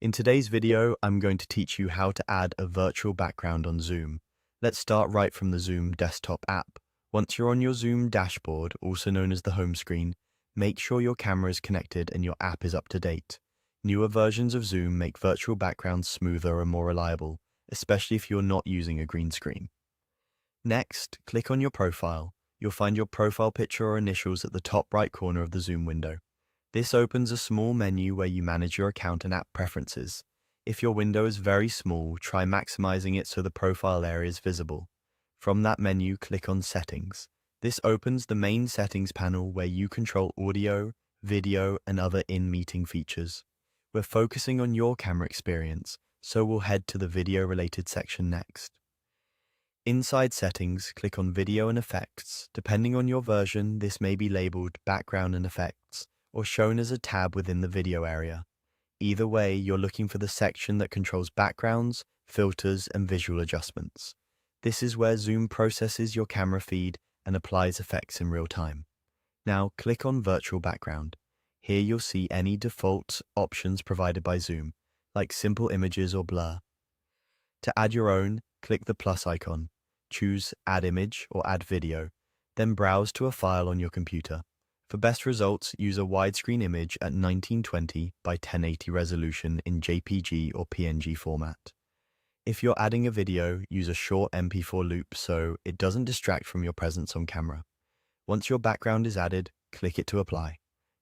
In today's video, I'm going to teach you how to add a virtual background on Zoom. Let's start right from the Zoom desktop app. Once you're on your Zoom dashboard, also known as the home screen, make sure your camera is connected and your app is up to date. Newer versions of Zoom make virtual backgrounds smoother and more reliable, especially if you're not using a green screen. Next, click on your profile. You'll find your profile picture or initials at the top right corner of the Zoom window. This opens a small menu where you manage your account and app preferences. If your window is very small, try maximizing it so the profile area is visible. From that menu, click on Settings. This opens the main settings panel where you control audio, video, and other in-meeting features. We're focusing on your camera experience, so we'll head to the video-related section next. Inside Settings, click on Video and Effects. Depending on your version, this may be labeled Background and Effects, or shown as a tab within the video area. Either way, you're looking for the section that controls backgrounds, filters, and visual adjustments. This is where Zoom processes your camera feed and applies effects in real time. Now click on Virtual Background. Here you'll see any default options provided by Zoom, like simple images or blur. To add your own, click the plus icon. Choose Add Image or Add Video, then browse to a file on your computer. For best results, use a widescreen image at 1920 by 1080 resolution in JPG or PNG format. If you're adding a video, use a short MP4 loop so it doesn't distract from your presence on camera. Once your background is added, click it to apply.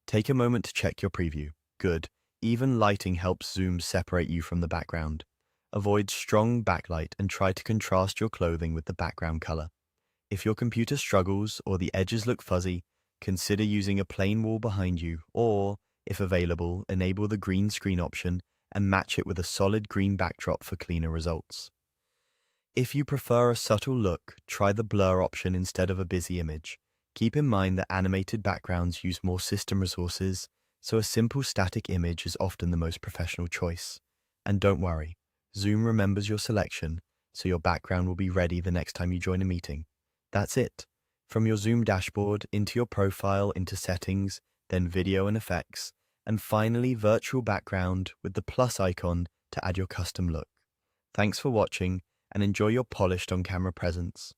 Take a moment to check your preview. Good. Even lighting helps Zoom separate you from the background. Avoid strong backlight and try to contrast your clothing with the background color. If your computer struggles or the edges look fuzzy, consider using a plain wall behind you or, if available, enable the green screen option and match it with a solid green backdrop for cleaner results. If you prefer a subtle look, try the blur option instead of a busy image. Keep in mind that animated backgrounds use more system resources, so a simple static image is often the most professional choice. And don't worry, Zoom remembers your selection, so your background will be ready the next time you join a meeting. That's it. From your Zoom dashboard, into your profile, into settings, then video and effects, and finally virtual background with the plus icon to add your custom look. Thanks for watching and enjoy your polished on-camera presence.